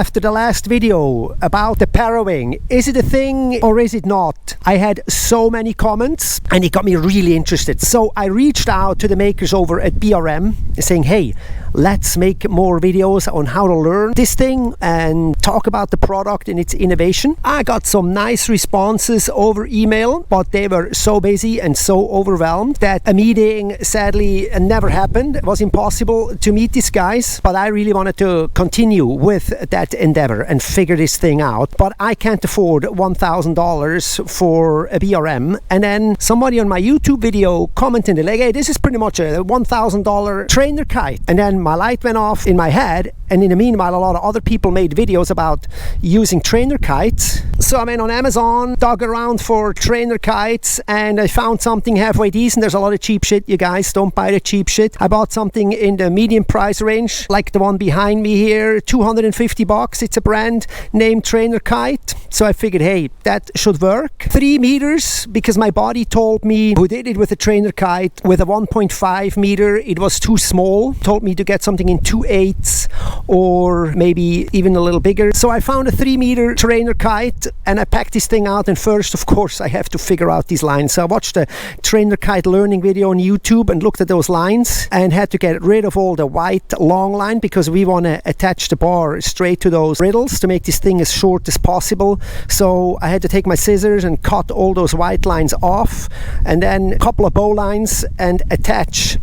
After the last video about the Parawing, is it a thing or is it not? I had so many comments and it got me really interested. So I reached out to the makers over at BRM saying, hey, let's make more videos on how to learn this thing and talk about the product and its innovation. I got some nice responses over email, but they were so busy and so overwhelmed that a meeting sadly never happened. It was impossible to meet these guys, but I really wanted to continue with that endeavor and figure this thing out. But I can't afford $1,000 for a BRM. And then somebody on my YouTube video commented like, hey, this is pretty much a $1,000 Trainerkite. And then my light went off in my head, and in the meanwhile a lot of other people made videos about using Trainerkites. So I went on Amazon, dug around for Trainerkites, and I found something halfway decent. There's a lot of cheap shit, you guys, don't buy the cheap shit. I bought something in the medium price range, like the one behind me here, $250. It's a brand named Trainerkite. So I figured, hey, that should work. 3 meters, because my body told me, who did it with a Trainerkite with a 1.5 meter, it was too small. Told me to get something in 2/8 or maybe even a little bigger. So I found a 3 meter Trainerkite and I packed this thing out, and first of course I have to figure out these lines. So I watched a Trainerkite learning video on YouTube and looked at those lines and had to get rid of all the white long line because we want to attach the bar straight to those riddles to make this thing as short as possible. So I had to take my scissors and cut all those white lines off, and then a couple of bow lines, and attach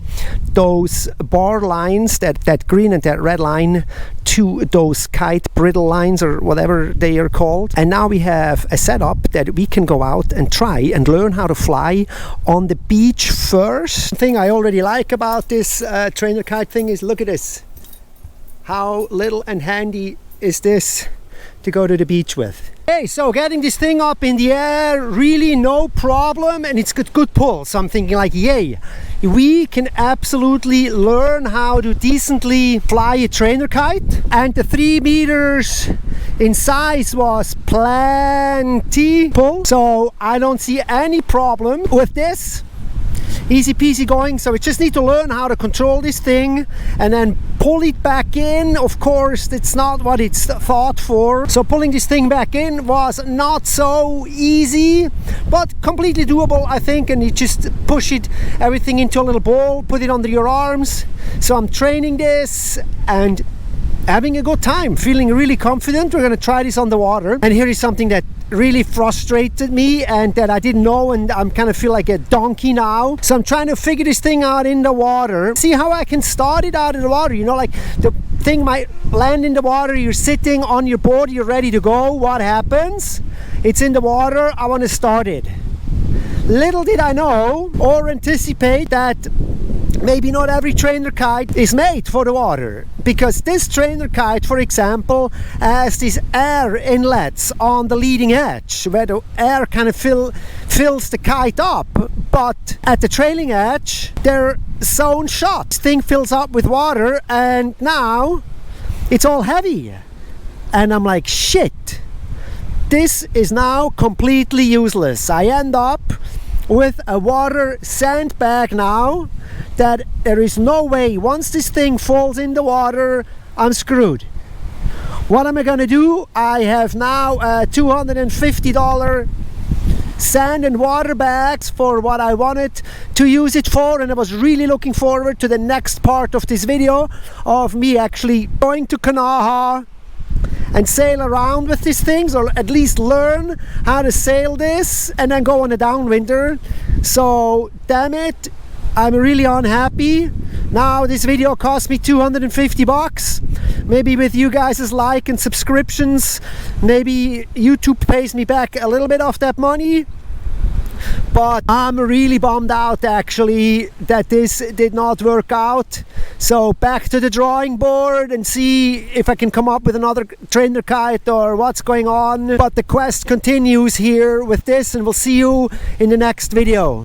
those bar lines, that green and that red line, to those kite brittle lines or whatever they are called. And now we have a setup that we can go out and try and learn how to fly on the beach first. The thing I already like about this Trainerkite thing is, look at this. How little and handy is this to go to the beach with? Hey, so getting this thing up in the air, really no problem, and it's got good pull. So I'm thinking like, yay, we can absolutely learn how to decently fly a Trainerkite. And the 3 meters in size was plenty pull, so I don't see any problem with this. Easy peasy going. So we just need to learn how to control this thing and then pull it back in. Of course, it's not what it's thought for. So pulling this thing back in was not so easy, but completely doable, I think. And you just push it, everything into a little ball, put it under your arms. So I'm training this and having a good time, feeling really confident. We're going to try this on the water. And here is something that really frustrated me and that I didn't know, and I'm kind of feel like a donkey now. So I'm trying to figure this thing out in the water, see how I can start it out in the water. You know, like the thing might land in the water, you're sitting on your board, you're ready to go. What happens? It's in the water, I want to start it. Little did I know or anticipate that maybe not every Trainerkite is made for the water, because this Trainerkite, for example, has these air inlets on the leading edge where the air kind of fills the kite up, but at the trailing edge they're sewn shut. This thing fills up with water and now it's all heavy, and I'm like, shit, this is now completely useless. I end up with a water sandbag now that there is no way, once this thing falls in the water, I'm screwed. What am I gonna do? I have now $250 sand and water bags for what I wanted to use it for, and I was really looking forward to the next part of this video of me actually going to Kanaha and sail around with these things, or at least learn how to sail this and then go on a downwinder. So damn it, I'm really unhappy. Now this video cost me $250. Maybe with you guys' like and subscriptions, maybe YouTube pays me back a little bit of that money. But I'm really bummed out actually that this did not work out. So back to the drawing board and see if I can come up with another Trainerkite or what's going on. But the quest continues here with this, and we'll see you in the next video.